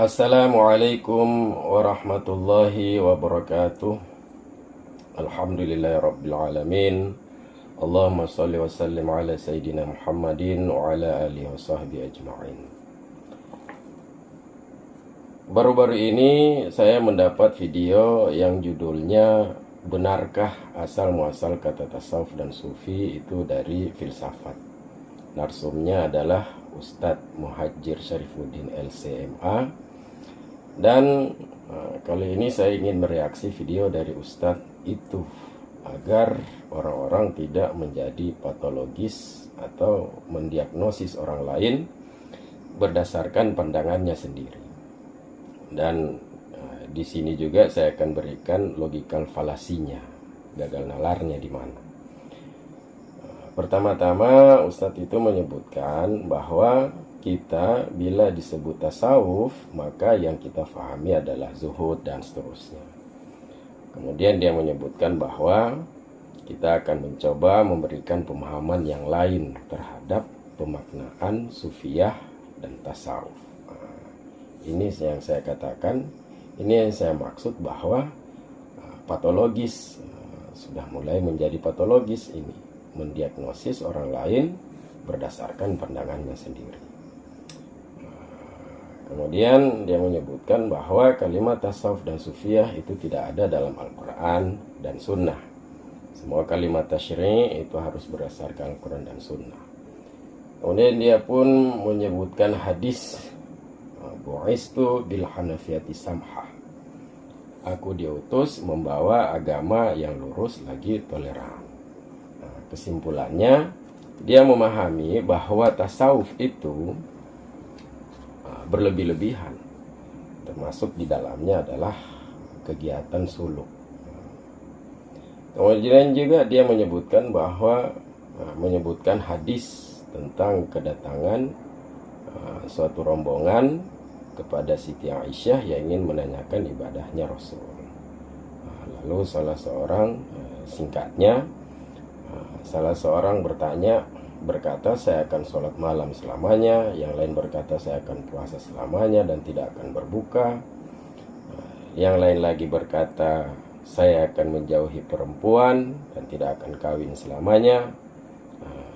Assalamualaikum warahmatullahi wabarakatuh. Alhamdulillahirabbil alamin. Allahumma shalli wa sallim ala sayyidina Muhammadin wa ala alihi wa sahbihi ajma'in. Baru-baru ini saya mendapat video yang judulnya "Benarkah asal muasal kata tasawuf dan sufi itu dari filsafat?" Narsumnya adalah Ustadz Muhajir Syarifuddin LCMA. Dan kali ini saya ingin mereaksi video dari Ustadz itu agar orang-orang tidak menjadi patologis atau mendiagnosis orang lain berdasarkan pandangannya sendiri. Dan di sini juga saya akan berikan logical falasinya, gagal nalarnya di mana. Pertama-tama Ustadz itu menyebutkan bahwa kita bila disebut tasawuf maka yang kita pahami adalah zuhud dan seterusnya. Kemudian dia menyebutkan bahwa kita akan mencoba memberikan pemahaman yang lain terhadap pemaknaan sufiyah dan tasawuf. Ini yang saya katakan, ini yang saya maksud bahwa patologis, sudah mulai menjadi patologis ini, mendiagnosis orang lain berdasarkan pandangannya sendiri. Kemudian dia menyebutkan bahwa kalimat tasawuf dan sufiyah itu tidak ada dalam Al-Quran dan Sunnah. Semua kalimat tasyri' itu harus berdasarkan Al-Quran dan Sunnah. Kemudian dia pun menyebutkan hadis bu'istu bil hanafiyati samhah. Aku diutus membawa agama yang lurus lagi toleran. Kesimpulannya, dia memahami bahwa tasawuf itu berlebih-lebihan, termasuk di dalamnya adalah kegiatan suluk. Kemudian juga dia menyebutkan bahwa menyebutkan hadis tentang kedatangan suatu rombongan kepada Siti Aisyah yang ingin menanyakan ibadahnya Rasul. Lalu salah seorang salah seorang berkata, saya akan sholat malam selamanya. Yang lain berkata, saya akan puasa selamanya dan tidak akan berbuka. Yang lain lagi berkata, saya akan menjauhi perempuan dan tidak akan kawin selamanya.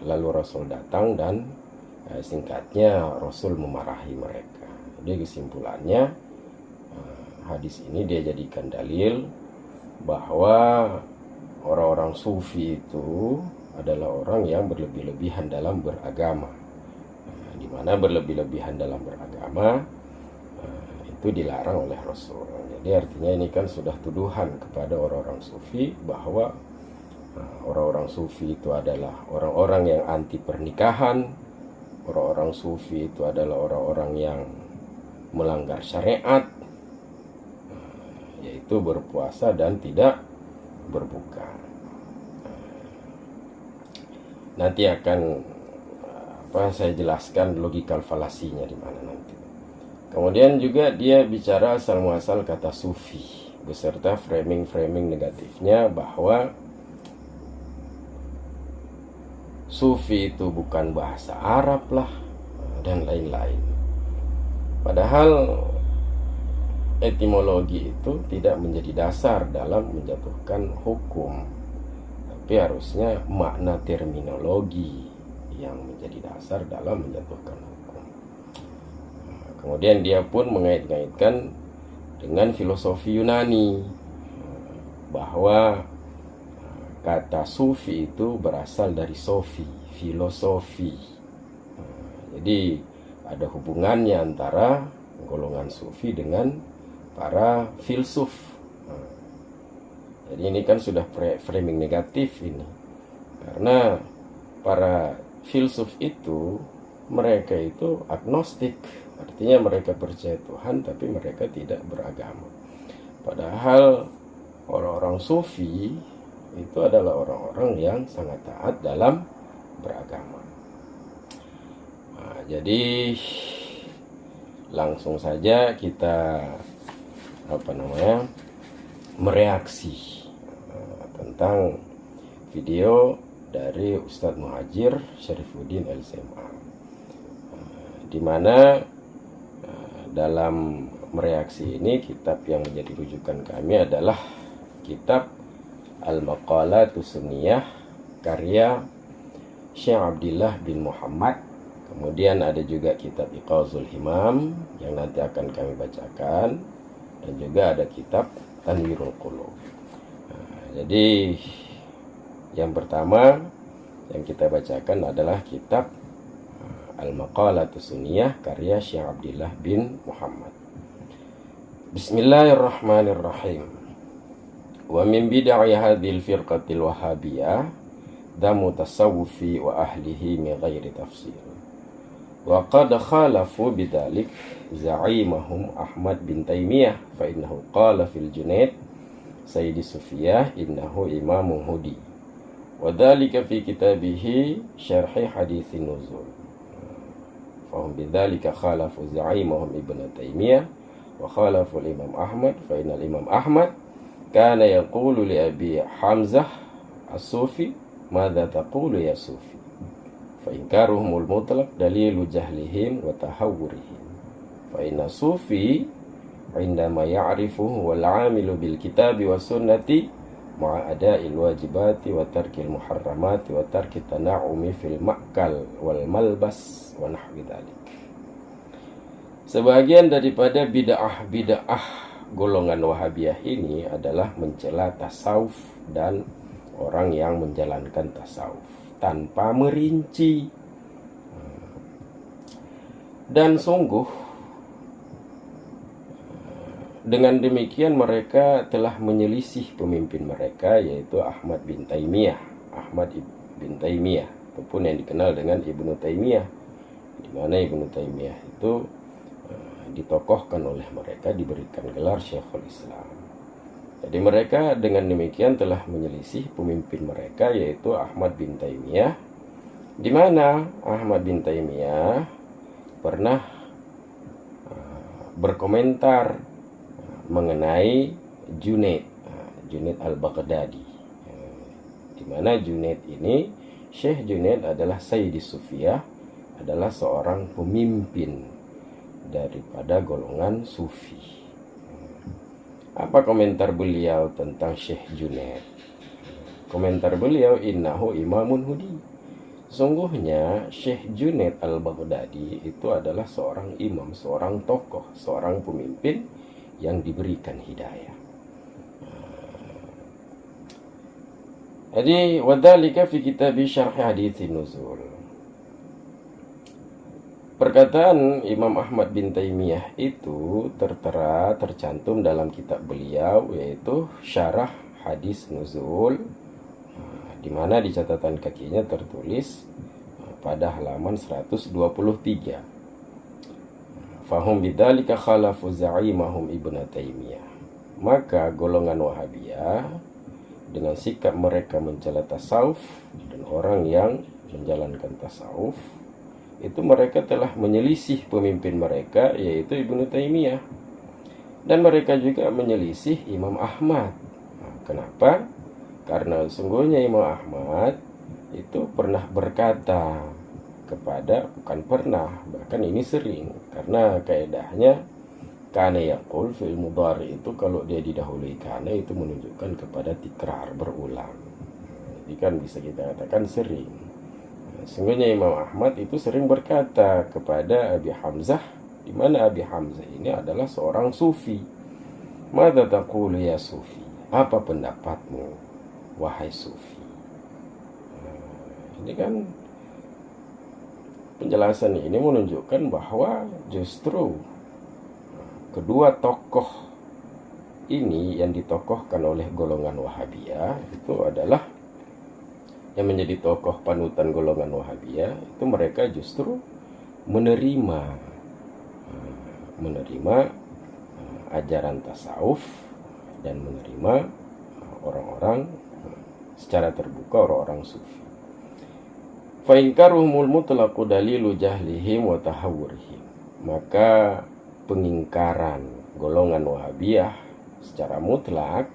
Lalu Rasul datang dan singkatnya Rasul memarahi mereka. Jadi kesimpulannya, hadis ini dia jadikan dalil bahwa orang-orang sufi itu adalah orang yang berlebih-lebihan dalam beragama. Di mana berlebih-lebihan dalam beragama itu dilarang oleh Rasul. Jadi artinya ini kan sudah tuduhan kepada orang-orang sufi bahwa orang-orang sufi itu adalah orang-orang yang anti pernikahan. Orang-orang sufi itu adalah orang-orang yang melanggar syariat, yaitu berpuasa dan tidak berbuka. Nanti akan saya jelaskan logical falasinya di mana nanti. Kemudian juga dia bicara asal muasal kata sufi beserta framing negatifnya bahwa sufi itu bukan bahasa Arab lah dan lain-lain. Padahal etimologi itu tidak menjadi dasar dalam menjatuhkan hukum, tapi harusnya makna terminologi yang menjadi dasar dalam menjatuhkan hukum. Kemudian dia pun mengait-ngaitkan dengan filosofi Yunani, bahwa kata sufi itu berasal dari sofi, filosofi. Jadi ada hubungannya antara golongan sufi dengan para filsuf. Jadi ini kan sudah framing negatif ini. Karena para filsuf itu, mereka itu agnostik. Artinya mereka percaya Tuhan tapi mereka tidak beragama. Padahal orang-orang sufi itu adalah orang-orang yang sangat taat dalam beragama. Jadi langsung saja kita mereaksi tentang video dari Ustadz Muhajir Syarifuddin LCMA, di mana dalam mereaksi ini, kitab yang menjadi rujukan kami adalah kitab Al-Maqalatus Sunniyah karya Syekh Abdillah bin Muhammad. Kemudian ada juga kitab Iqazul Himam yang nanti akan kami bacakan, dan juga ada kitab Tanwirul Qulub. Jadi yang pertama yang kita bacakan adalah kitab Al-Maqalatus Sunniyah karya Syekh Abdillah bin Muhammad. Bismillahirrahmanirrahim. Wa min bid'ah hadhil firqatil wahabiyah damu tasawufi wa ahlihi min ghairi tafsir. Wa qad khalafu bidzalik za'imahum Ahmad bin Taimiyah fa innahu qala fil Junaid Sayyidi Sufiyah innahu imamun hudi. Wa dzalika fi kitabihi Syarhi Haditsin Nuzul. Fa hum bidzalika khalafu za'imahum Ibnu Taimiyah wa khalafu Imam Ahmad fa innal Imam Ahmad kana yaqulu li Abi Hamzah As-Sufi madza taqulu ya Sufi. Fa inkaruhumul mutlaq dalilu jahlihim wa tahawwurihim. Fa inna Sufi indama ya'rifuhu wal 'amilu bil kitabi was sunnati ma'a ada'il wajibati wa tarkil muharramati wa tarkit tana'umi fil ma'kal wal malbas wa nahwi dzalik. Sebagian daripada bid'ah golongan Wahabiyah ini adalah mencela tasawuf dan orang yang menjalankan tasawuf tanpa merinci. Dan sungguh dengan demikian mereka telah menyelisih pemimpin mereka, yaitu Ahmad bin Taimiyah. Ahmad bin Taimiyah ataupun yang dikenal dengan Ibnu Taimiyah, di mana Ibnu Taimiyah itu ditokohkan oleh mereka, diberikan gelar Syekhul Islam. Jadi mereka dengan demikian telah menyelisih pemimpin mereka, yaitu Ahmad bin Taimiyah, di mana Ahmad bin Taimiyah pernah berkomentar mengenai Junaid al-Baghdadi, di mana Junaid ini, Syekh Junaid adalah Sayyidi Sufiyah, adalah seorang pemimpin daripada golongan Sufi. Apa komentar beliau tentang Syekh Junaid? Komentar beliau, innahu imamun hudi. Sungguhnya Syekh Junaid al-Baghdadi itu adalah seorang imam, seorang tokoh, seorang pemimpin yang diberikan hidayah. Jadi wadzalika fi kitab Syarh Haditsin Nuzul. Perkataan Imam Ahmad bin Taimiyah itu tercantum dalam kitab beliau, yaitu Syarah Hadits Nuzul, di mana di catatan kakinya tertulis pada halaman 123. Fahum bidzalika khalafu za'imahum Ibnu Taimiyah. Maka golongan Wahabiyah dengan sikap mereka mencela tasawuf dan orang yang menjalankan tasawuf, itu mereka telah menyelisih pemimpin mereka, yaitu Ibnu Taimiyah. Dan mereka juga menyelisih Imam Ahmad. Kenapa? Karena sungguhnya Imam Ahmad itu pernah berkata bukan pernah, bahkan ini sering, karena kaedahnya kana yaqul fil mudhari itu kalau dia didahului kana itu menunjukkan kepada tikrar, berulang. Jadi kan bisa kita katakan sering. Sungguhnya Imam Ahmad itu sering berkata kepada Abi Hamzah, di mana Abi Hamzah ini adalah seorang sufi. Madza taqulu ya sufi? Apa pendapatmu wahai sufi? Ini kan penjelasan ini menunjukkan bahwa justru kedua tokoh ini yang ditokohkan oleh golongan Wahabiyah itu adalah yang menjadi tokoh panutan golongan Wahabiyah, itu mereka justru menerima ajaran tasawuf dan menerima orang-orang secara terbuka, orang-orang sufi. Fa inkaruhumul mutlaqu dalilu jahlihim wa tahawwurihim. Maka pengingkaran golongan Wahabiyah secara mutlak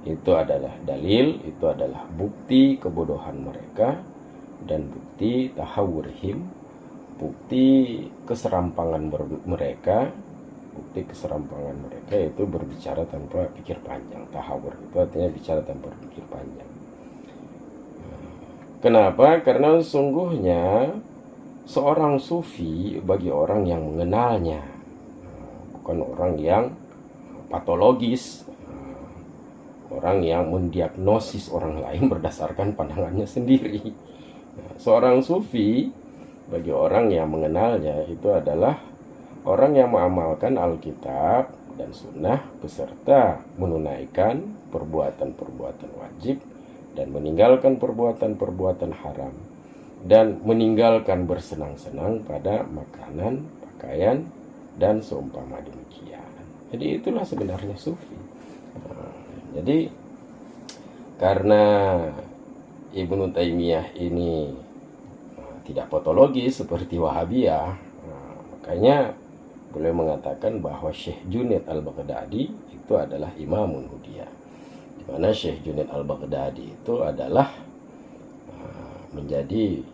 itu adalah dalil, itu adalah bukti kebodohan mereka dan bukti tahawurihim, bukti keserampangan mereka bukti keserampangan mereka yaitu berbicara tanpa pikir panjang. Tahawur itu artinya bicara tanpa pikir panjang. Kenapa? Karena sungguhnya seorang sufi bagi orang yang mengenalnya, bukan orang yang patologis, orang yang mendiagnosis orang lain berdasarkan pandangannya sendiri. Seorang sufi bagi orang yang mengenalnya itu adalah orang yang mengamalkan Alkitab dan Sunnah beserta menunaikan perbuatan-perbuatan wajib dan meninggalkan perbuatan-perbuatan haram dan meninggalkan bersenang-senang pada makanan, pakaian, dan seumpama demikian. Jadi itulah sebenarnya sufi. Jadi karena Ibnu Taimiyah ini tidak patologis seperti Wahabiyah, makanya beliau mengatakan bahwa Syekh Junaid al-Baghdadi itu adalah imamun hudiyah, di mana Syekh Junaid al-Baghdadi itu adalah menjadi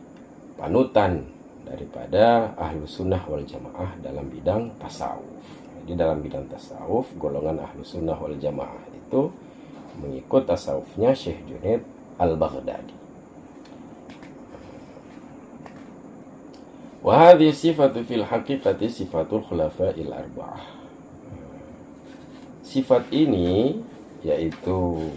panutan daripada Ahlus Sunnah wal Jamaah dalam bidang tasawuf. Jadi dalam bidang tasawuf, golongan Ahlus Sunnah wal Jamaah itu mengikut tasawufnya Syekh Junaid al-Baghdadi. Wa hadhihi sifatu fil haqiqati sifatul khulafa'il arba'ah. Sifat ini yaitu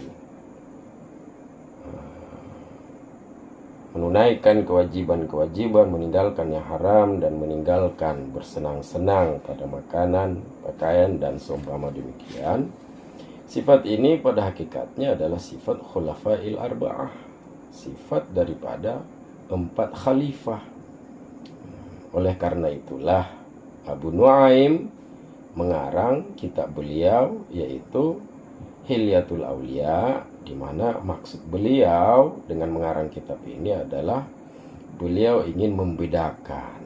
menunaikan kewajiban-kewajiban, meninggalkan yang haram, dan meninggalkan bersenang-senang pada makanan, pakaian, dan seumpama demikian. Sifat ini pada hakikatnya adalah sifat khulafa'il arba'ah, sifat daripada 4 khalifah. Oleh karena itulah Abu Nuaim mengarang kitab beliau yaitu Hilyatul Aulia, di mana maksud beliau dengan mengarang kitab ini adalah beliau ingin membedakan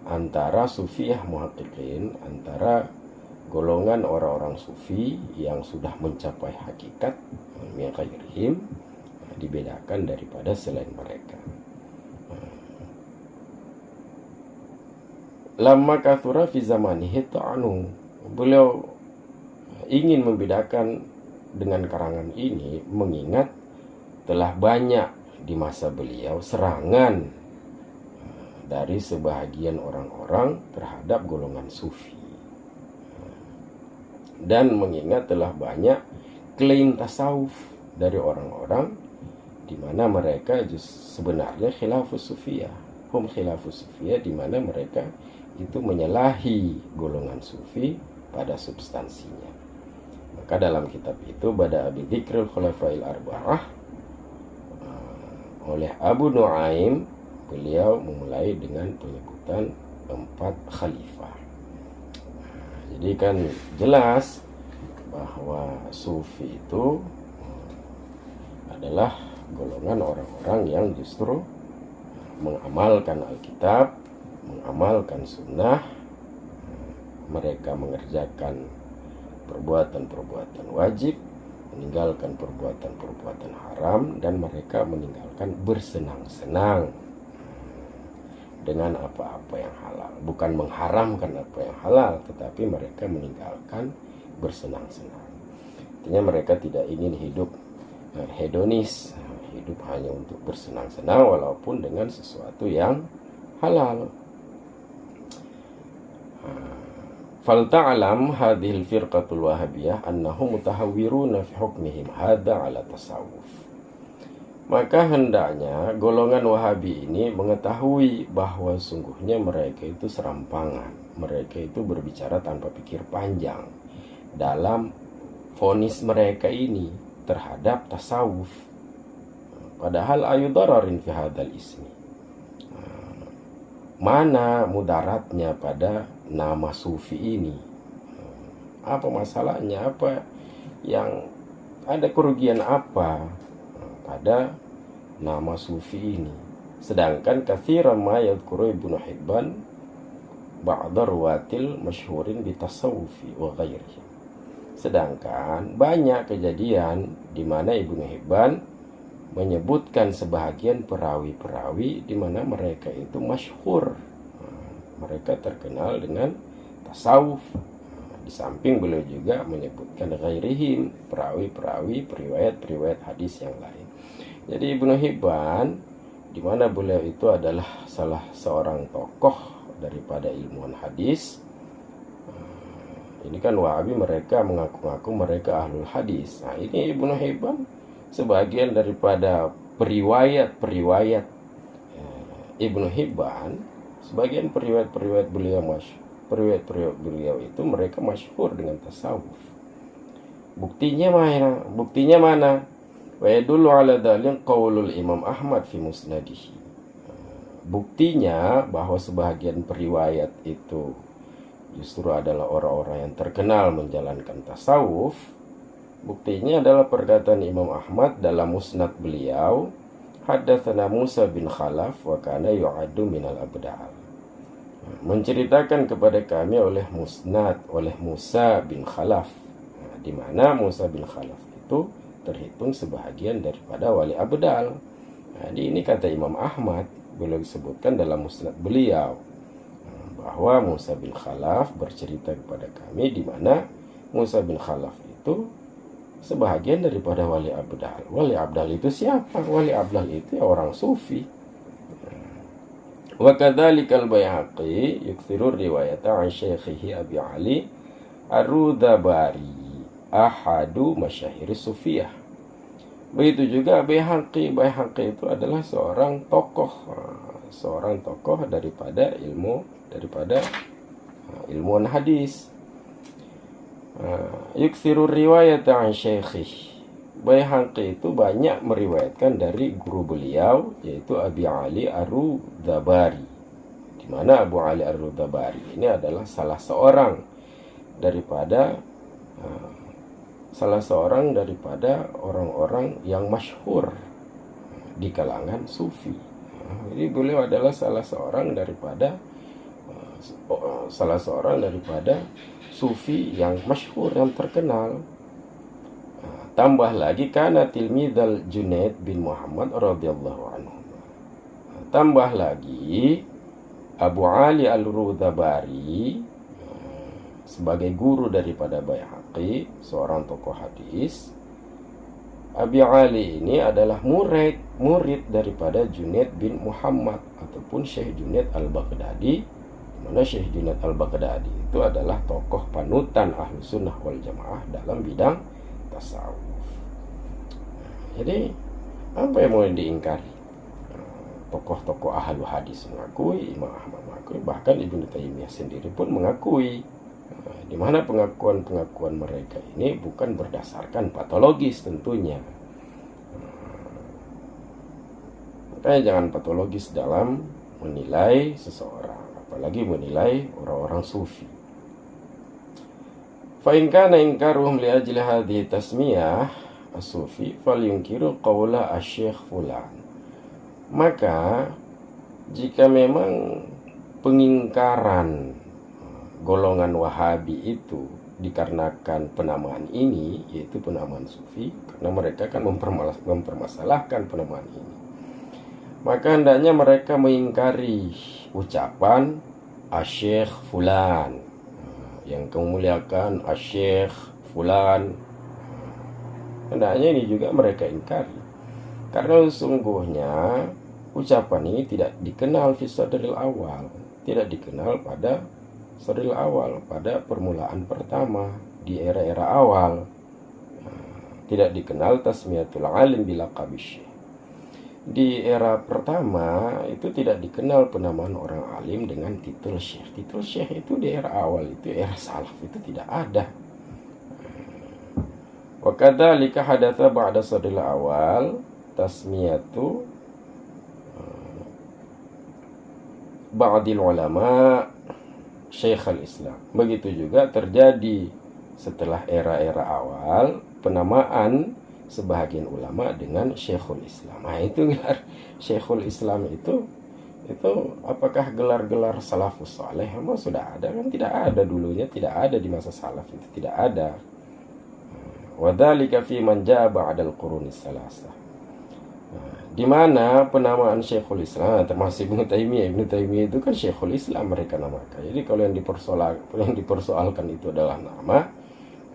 antara sufiyah muhaqqiqin, antara golongan orang-orang sufi yang sudah mencapai hakikat min ghairihim, dibedakan daripada selain mereka. Lamma kathura fi zamanihi ta'anu, beliau ingin membedakan dengan karangan ini mengingat telah banyak di masa beliau serangan dari sebahagian orang-orang terhadap golongan sufi, dan mengingat telah banyak klaim tasawuf dari orang-orang di mana mereka sebenarnya khilafus sufiyah, khilafus sufiyah, di mana mereka itu menyalahi golongan sufi pada substansinya. Maka dalam kitab itu Bada bi dzikril khulafail arba'ah oleh Abu Nuaim, beliau memulai dengan penyebutan 4 khalifah. Jadi kan jelas bahwa sufi itu adalah golongan orang-orang yang justru mengamalkan Alkitab, mengamalkan sunnah, mereka mengerjakan perbuatan-perbuatan wajib, meninggalkan perbuatan-perbuatan haram, dan mereka meninggalkan bersenang-senang dengan apa-apa yang halal. Bukan mengharamkan apa yang halal, tetapi mereka meninggalkan bersenang-senang. Artinya mereka tidak ingin hidup hedonis, hidup hanya untuk bersenang-senang walaupun dengan sesuatu yang halal. Falta'lam hadhil firqatul wahabiyah annahum mutahawwiruna fi hukmihim hadha ala tasawuf. Maka hendaknya golongan Wahabi ini mengetahui bahwa sungguhnya mereka itu serampangan, mereka itu berbicara tanpa pikir panjang dalam vonis mereka ini terhadap tasawuf. Padahal ayu dararin fi hadzal ismi. Mana mudaratnya pada nama sufi ini? Apa masalahnya? Apa yang ada kerugian apa pada nama sufi ini? Sedangkan katsiran ma yadhkuru Ibnu Hibban ba'da ruwatil masyhurin bi tasawufi wa ghairihi. Sedangkan banyak kejadian di mana Ibnu Hibban menyebutkan sebahagian perawi-perawi di mana mereka itu masyhur, mereka terkenal dengan tasawuf. Di samping beliau juga menyebutkan ghairihim, perawi-perawi, periwayat hadis yang lain. Jadi Ibnu Hibban, di mana beliau itu adalah salah seorang tokoh daripada ilmuwan hadis. Ini kan Wahabi mereka mengaku-ngaku mereka ahlul hadis. Nah, ini Ibnu Hibban sebagian daripada periwayat Ibnu Hibban, sebagian periwayat beliau itu mereka masyhur dengan tasawuf. Buktinya mana? Wa yadullu ala dzalika qaulul Imam Ahmad fi musnadihi. Buktinya bahwa sebagian periwayat itu justru adalah orang-orang yang terkenal menjalankan tasawuf. Buktinya adalah perkataan Imam Ahmad dalam musnad beliau, haddatsana Musa bin Khalaf wa kana yu'addu minal abdal. Menceritakan kepada kami oleh Musa bin Khalaf, di mana Musa bin Khalaf itu terhitung sebahagian daripada wali abdal. Jadi ini kata Imam Ahmad, beliau disebutkan dalam musnad beliau bahwa Musa bin Khalaf bercerita kepada kami, di mana Musa bin Khalaf itu sebahagian daripada wali abdal. Wali abdal itu siapa? Wali abdal itu ya orang sufi. Wa kadzalikal Baihaqi yukthiru riwayata an syaikhihi Abi Ali Ar-Rudabari ahadu masyahiri sufiyah. Begitu juga Baihaqi itu adalah seorang tokoh daripada ilmuwan hadis. Yukthiru riwayata an syaikhihi. Baihaqi itu banyak meriwayatkan dari guru beliau, yaitu Abi Ali Ar-Rudabari. Di mana Abu Ali Ar-Rudabari ini adalah salah seorang daripada orang-orang yang masyhur di kalangan sufi. Jadi beliau adalah salah seorang daripada sufi yang masyhur, yang terkenal. Tambah lagi karena tilmidal Junaid bin Muhammad radhiyallahu anhu. Tambah lagi Abu Ali Al-Rudabari sebagai guru daripada Baihaqi, seorang tokoh hadis. Abi Ali ini adalah murid daripada Junaid bin Muhammad ataupun Syekh Junaid Al-Baghdadi. Mana Syekh Junaid Al-Baghdadi itu adalah tokoh panutan Ahlus Sunnah wal Jamaah dalam bidang tasawuf. Jadi apa yang mau diingkari? Tokoh-tokoh ahlu hadis mengakui, Imam Ahmad mengakui, bahkan Ibnu Taimiyah sendiri pun mengakui. Di mana pengakuan mereka ini bukan berdasarkan patologis tentunya. Makanya jangan patologis dalam menilai seseorang, apalagi menilai orang-orang sufi. Fa in kana inkaruhum li ajli hadhihi tasmiyah as-sufi falyunkiru qawla asy-syekh fulan. Maka jika memang pengingkaran golongan Wahabi itu dikarenakan penamaan ini, yaitu penamaan sufi, karena mereka kan mempermasalahkan penamaan ini, maka hendaknya mereka mengingkari ucapan asy-syekh fulan, yang kemuliakan asy-syekh fulan. Hendaknya ini juga mereka ingkari, karena sesungguhnya ucapan ini tidak dikenal fi sadril awal, tidak dikenal pada sadril awal, pada permulaan pertama di era-era awal. Tidak dikenal tasmiyatul alim bilaqabi syekh. Di era pertama itu tidak dikenal penamaan orang alim dengan titel syekh. Titel syekh itu di era awal, itu era salaf itu tidak ada. Wa kadzalika hadatsa ba'da sadril awal tasmiyatu ba'dil ulama Syekhul Islam. Begitu juga terjadi setelah era-era awal penamaan sebahagian ulama dengan Syekhul Islam. Nah, itu gelar Syekhul Islam itu apakah gelar-gelar salafus saleh? Emang sudah ada kan? Tidak ada dulunya, tidak ada di masa salaf itu, tidak ada. Wa dzalika fi man jaa ba'dal qurunis salasah. di mana penamaan Syekhul Islam termasuk Ibnu Taimiyah itu kan Syekhul Islam mereka namakan. Jadi kalau yang dipersoalkan itu adalah nama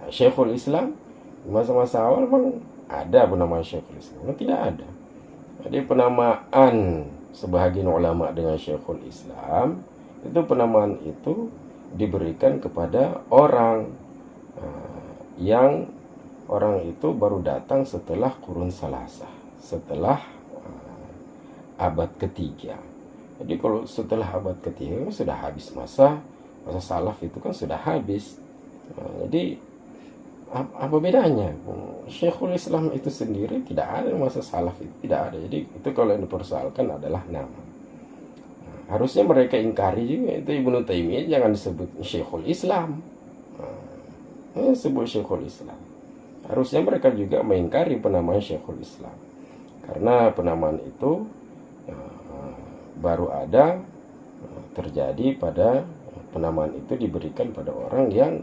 Syekhul Islam, di masa-masa awal memang ada penamaan Syekhul Islam, tidak ada. Jadi penamaan sebahagian ulama dengan Syekhul Islam itu, penamaan itu diberikan kepada orang yang orang itu baru datang setelah Qurun Salasah, setelah abad ketiga. Jadi kalau setelah abad ketiga sudah habis masa salaf itu kan sudah habis. Jadi apa bedanya? Syekhul Islam itu sendiri tidak ada masa salaf, itu tidak ada. Jadi itu kalau yang dipersoalkan adalah nama. Harusnya mereka ingkari juga itu Ibnu Taimiyah jangan disebut Syekhul Islam. Sebut Syekhul Islam. Harusnya mereka juga mengingkari penamaan Syekhul Islam. Karena penamaan itu baru ada terjadi pada penamaan itu diberikan pada orang yang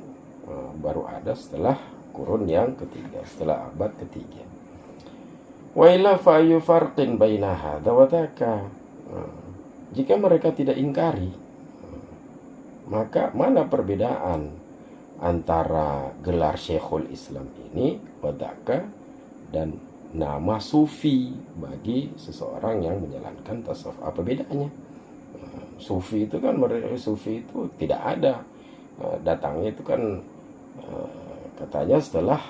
baru ada setelah kurun yang ketiga, setelah abad ketiga. Wa illa fa ayu farqin baina hadza wa dzaka. Jika mereka tidak ingkari, maka mana perbedaan antara gelar Syekhul Islam ini wa dzaka dan nama sufi bagi seseorang yang menjalankan tasawuf? Apa bedanya? Sufi itu kan, sufi itu tidak ada, datangnya itu kan katanya setelah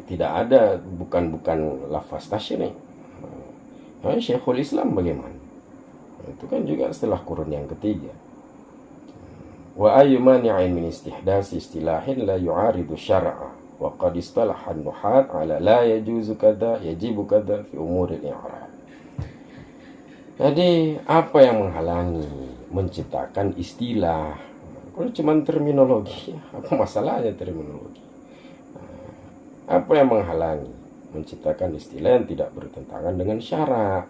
tidak ada, bukan lafaz tasyri'. Syekhul Islam bagaimana? Itu kan juga setelah kurun yang ketiga. Wa ayyu mani'in min istihdasi istilahin la yu'aridu syar'a wa qad istalaha an-nuhat ala la yajuzu kada yajibu kada fi umuril i'rab. Jadi apa yang menghalangi menciptakan istilah? Kalau cuma terminologi, apa masalahnya terminologi? Apa yang menghalangi menciptakan istilah yang tidak bertentangan dengan syara'?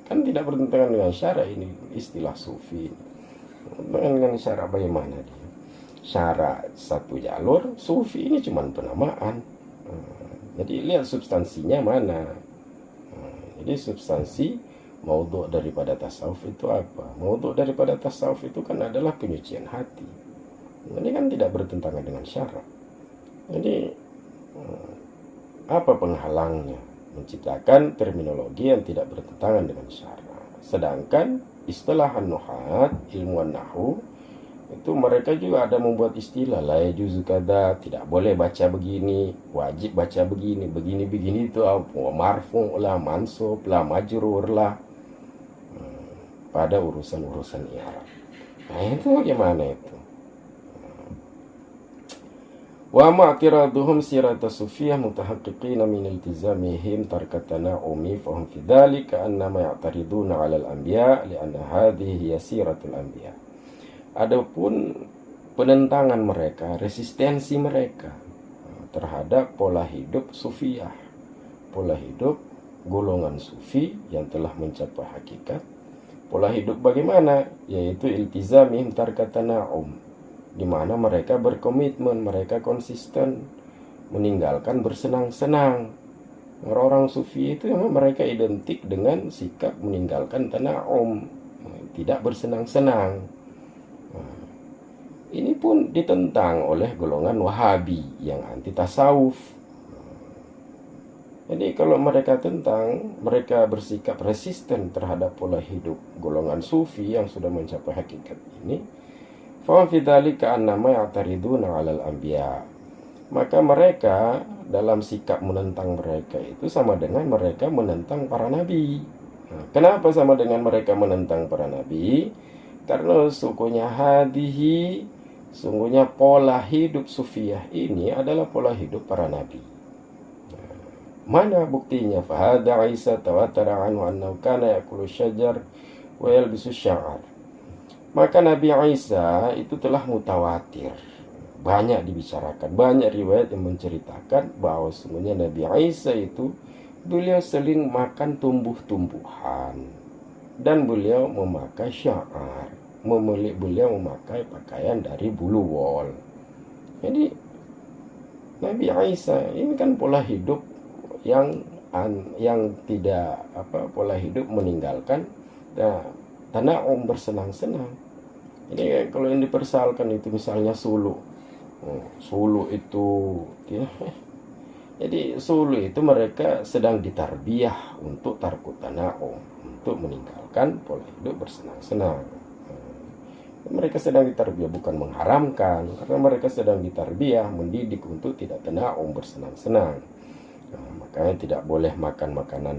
Kan tidak bertentangan dengan syara' ini istilah sufi. Dengan syara' bagaimana dia? Syara' satu jalur, sufi ini cuma penamaan. Jadi lihat substansinya mana. Jadi substansi maudhu' daripada tasawuf itu apa? Maudhu' daripada tasawuf itu kan adalah penyucian hati. Ini kan tidak bertentangan dengan syara'. Jadi apa penghalangnya menciptakan terminologi yang tidak bertentangan dengan syara'? Sedangkan istilah an-nuhat, ilmuwan nahwu, itu mereka juga ada membuat istilah la yajuzu kada, tidak boleh baca begini, wajib baca begini, begini itu apa? Marfu' lah, mansub lah, majrur lah, pada urusan-urusan i'rab. Nah itu bagaimana itu? Wa ma'tiraduhum sirata sufiyah mutahaqqiqina min iltizamihim tarkat tana'umi fahum fi dhalika annama ya'tariduna 'ala al-anbiya li'anna hadhihi hiya siratul anbiya. Adapun penentangan mereka, resistensi mereka terhadap pola hidup sufiyah, pola hidup golongan sufi yang telah mencapai hakikat. Pola hidup bagaimana? Yaitu iltizamihim tarkat tana'um, di mana mereka berkomitmen, mereka konsisten meninggalkan bersenang-senang. Orang-orang sufi itu memang mereka identik dengan sikap meninggalkan tana'um, tidak bersenang-senang. Ini pun ditentang oleh golongan Wahabi yang anti tasawuf. Jadi kalau mereka tentang, mereka bersikap resisten terhadap pola hidup golongan sufi yang sudah mencapai hakikat ini, fa fi dzalika annama ya'tariduna 'alal anbiya. Maka mereka dalam sikap menentang mereka itu sama dengan mereka menentang para nabi. Kenapa sama dengan mereka menentang para nabi? Karena sungguhnya pola hidup sufiyah ini adalah pola hidup para nabi. Mana buktinya? Fahada Isa tawatara anhu annahu kana yakulu syajar wa yalbisu sya'ar. Maka Nabi Isa itu telah mutawatir, banyak dibicarakan, banyak riwayat yang menceritakan bahwa sungguhnya Nabi Isa itu beliau sering makan tumbuh-tumbuhan dan beliau memakai sya'ar, beliau memakai pakaian dari bulu wol. Jadi Nabi Isa ini kan pola hidup yang tidak pola hidup meninggalkan tana'um, bersenang-senang. Ini kalau yang dipersoalkan itu misalnya suluk. Suluk itu ya, jadi suluk itu mereka sedang ditarbiyah untuk tarkut tana'um, untuk meninggalkan pola hidup bersenang-senang. Mereka sedang ditarbiyah, bukan mengharamkan, karena mereka sedang ditarbiyah, mendidik untuk tidak tana'um, bersenang-senang. Makanya tidak boleh makan makanan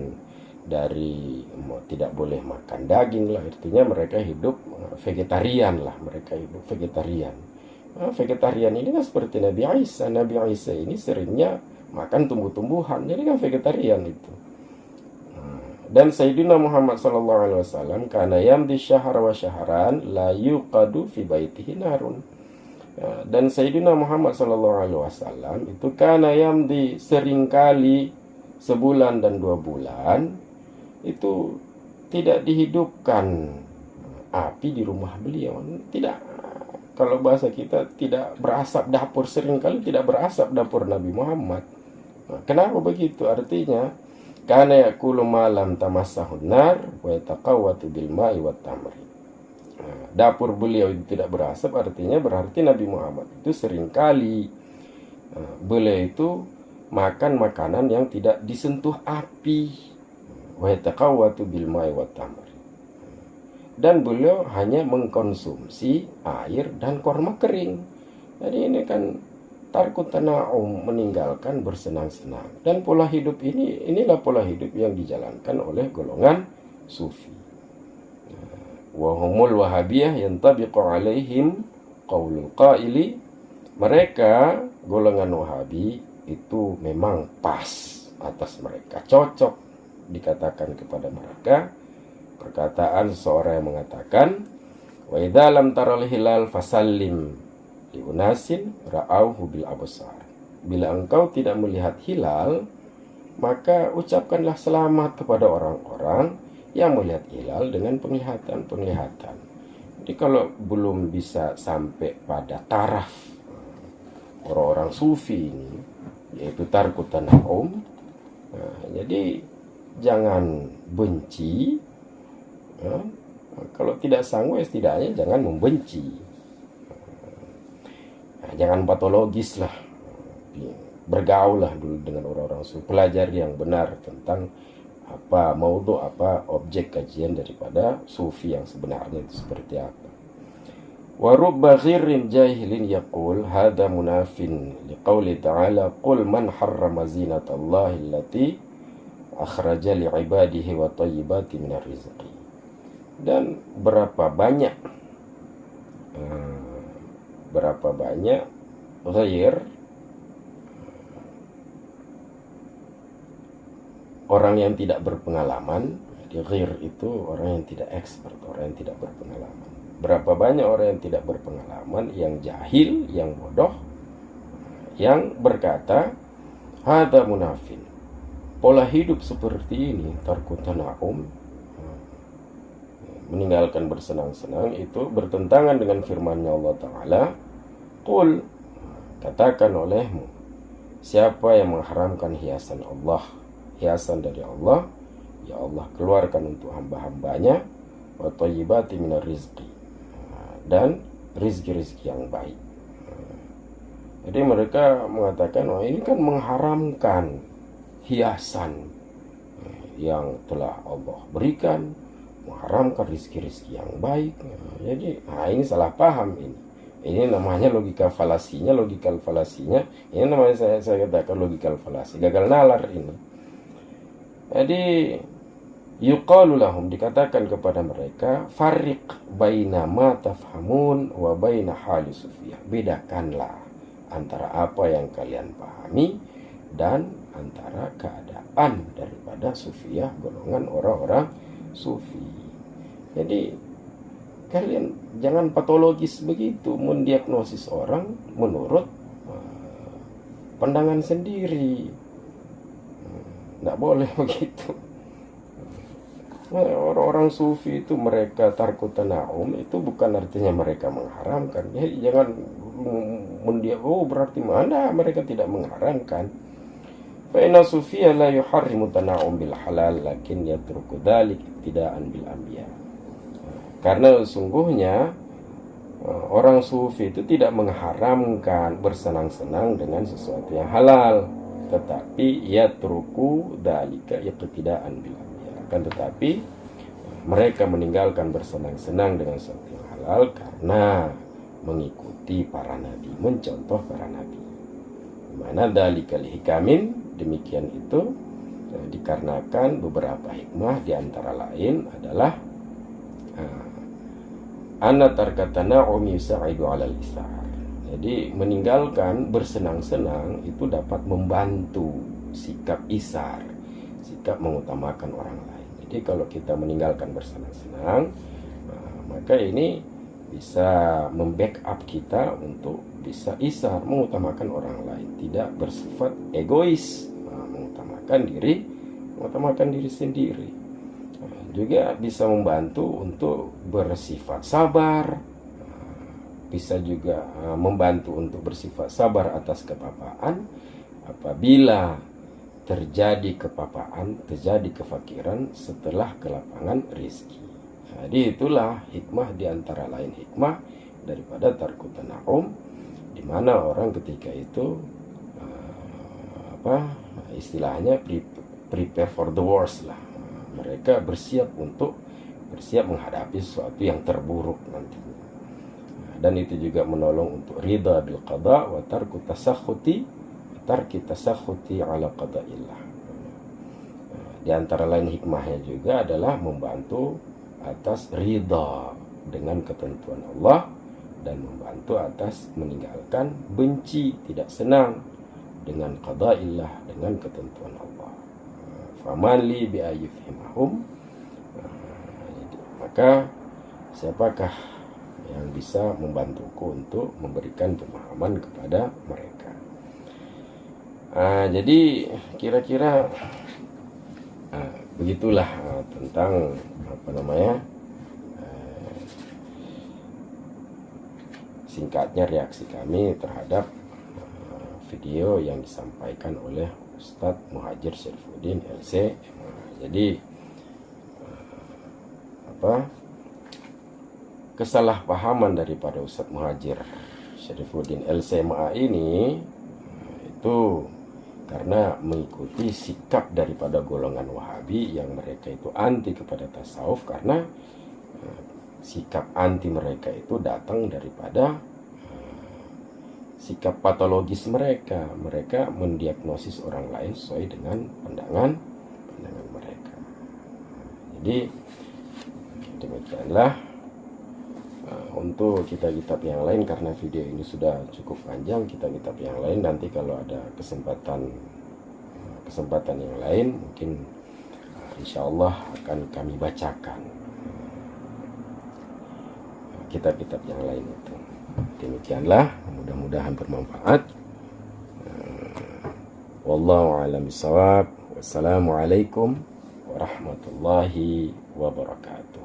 tidak boleh makan daging lah, artinya mereka hidup vegetarian lah, mereka hidup vegetarian. Vegetarian ini kan seperti Nabi Isa ini seringnya makan tumbuh-tumbuhan, jadi kan vegetarian itu. Dan Sayyidina Muhammad SAW kana yamdi syahra wa syahran la yuqadu fi baitihi narun. Dan Sayyidina Muhammad SAW itu kana yamdi, seringkali sebulan dan 2 bulan itu tidak dihidupkan api di rumah beliau. Tidak, kalau bahasa kita, tidak berasap dapur, seringkali tidak berasap dapur Nabi Muhammad. Kenapa begitu? Artinya karena yakulu malam tamassahun nar wa yataqawwatu bil ma'i wat tamri. Dapur beliau itu tidak berasap, artinya berarti Nabi Muhammad itu seringkali beliau itu makan makanan yang tidak disentuh api. Wa yataqawwatu bil ma'i wat tamri. Dan beliau hanya mengkonsumsi air dan korma kering. Jadi ini kan tarkut tana'um, meninggalkan bersenang-senang. Dan pola hidup inilah pola hidup yang dijalankan oleh golongan sufi. Wahumul wahabiyah yantabiqu alaihim qaulul qaili. Mereka golongan wahabi itu memang pas atas mereka, cocok dikatakan kepada mereka perkataan seorang yang mengatakan, wa idza lam taral hilal fasallim li unasin ra'auhu bil absar. Bila engkau tidak melihat hilal, maka ucapkanlah selamat kepada orang-orang yang melihat hilal dengan penglihatan. Jadi kalau belum bisa sampai pada taraf orang-orang sufi ini, yaitu tarkut tana'um, jadi jangan benci. Kalau tidak sanggup, setidaknya jangan membenci. Jangan patologis lah. Bergaul lah dulu dengan orang-orang sufi. Pelajari yang benar tentang apa objek kajian daripada sufi yang sebenarnya itu seperti apa. Wa rubba ghirrin jahilin yaqul hadha munafin liqauli ta'ala qul man harrama zinatallahi allati akhraja li'ibadihi wa thayyibati minar rizqi. Dan berapa banyak ghair, orang yang tidak berpengalaman. Jadi ghair itu orang yang tidak expert, orang yang tidak berpengalaman. Berapa banyak orang yang tidak berpengalaman, yang jahil, yang bodoh, yang berkata hadza munafin, pola hidup seperti ini, tarkut tana'um, meninggalkan bersenang-senang, itu bertentangan dengan firman-Nya Allah Ta'ala, qul, katakan olehmu, siapa yang mengharamkan hiasan Allah, hiasan dari Allah, ya Allah keluarkan untuk hamba-hambanya wa thayyibati minar rizqi, dan rizki-rizki yang baik. Jadi mereka mengatakan, oh ini kan mengharamkan hiasan yang telah Allah berikan, mengharamkan rizki-rizki yang baik. Jadi ini salah paham ini. Ini namanya logika falasinya. Ini namanya saya katakan logika falasi, gagal nalar ini. Jadi yuqalu lahum, dikatakan kepada mereka, farriq baina ma tafhamun wa baina hali sufiyah. Bedakanlah antara apa yang kalian pahami dan antara keadaan daripada sufiyah, golongan orang-orang sufi. Jadi kalian jangan patologis begitu mendiagnosis orang menurut pandangan sendiri. Tidak boleh begitu. Orang-orang sufi itu mereka tarkut tana'um, itu bukan artinya mereka mengharamkan. Jadi jangan berarti mana mereka tidak mengharamkan. Fa inna sufiyya la yuharrimu tana'um bil halal lakin yatruku dzalik iktidaan bil anbiya. Karena sungguhnya orang sufi itu tidak mengharamkan bersenang-senang dengan sesuatu yang halal, tetapi yatruku dzalika iktidaan bil anbiya. Akan tetapi mereka meninggalkan bersenang-senang dengan sesuatu yang halal karena mengikuti para nabi, mencontoh para nabi. Mana dalikal hikamin, demikian itu dikarenakan beberapa hikmah, diantara lain adalah anna tarkatana yusa'idu 'alal isar. Jadi meninggalkan bersenang-senang itu dapat membantu sikap isar, sikap mengutamakan orang lain. Jadi kalau kita meninggalkan bersenang-senang, maka ini bisa membackup kita untuk bisa isar, mengutamakan orang lain, tidak bersifat egois, mengutamakan diri sendiri. Juga bisa membantu untuk bersifat sabar, bisa juga membantu untuk bersifat sabar atas kepapaan apabila terjadi kepapaan, terjadi kefakiran setelah kelapangan rezeki. Jadi itulah hikmah, diantara lain hikmah daripada tarku tana'um, di mana orang ketika itu istilahnya prepare for the worst lah. Mereka bersiap menghadapi sesuatu yang terburuk nantinya. Dan itu juga menolong untuk ridha bil qada wa tarku tasakhuti ala qada'illah. Di antara lain hikmahnya juga adalah membantu atas ridha dengan ketentuan Allah dan membantu atas meninggalkan benci, tidak senang dengan qada'illah, dengan ketentuan Allah. Faman li bi ayyufhimahum, maka siapakah yang bisa membantuku untuk memberikan pemahaman kepada mereka. Jadi kira-kira begitulah tentang singkatnya reaksi kami terhadap video yang disampaikan oleh Ustadz Muhajir Syarifuddin LC. Jadi kesalahpahaman daripada Ustadz Muhajir Syarifuddin LCMA ini itu karena mengikuti sikap daripada golongan Wahabi yang mereka itu anti kepada tasawuf, karena sikap anti mereka itu datang daripada sikap patologis mereka. Mereka mendiagnosis orang lain sesuai dengan pandangan mereka. Jadi demikianlah untuk kitab-kitab yang lain, karena video ini sudah cukup panjang. Kitab-kitab yang lain nanti kalau ada kesempatan yang lain mungkin insyaallah akan kami bacakan kitab-kitab yang lain itu. Demikianlah, mudah-mudahan bermanfaat. Wallahu a'lam bishawab. Wassalamualaikum warahmatullahi wabarakatuh.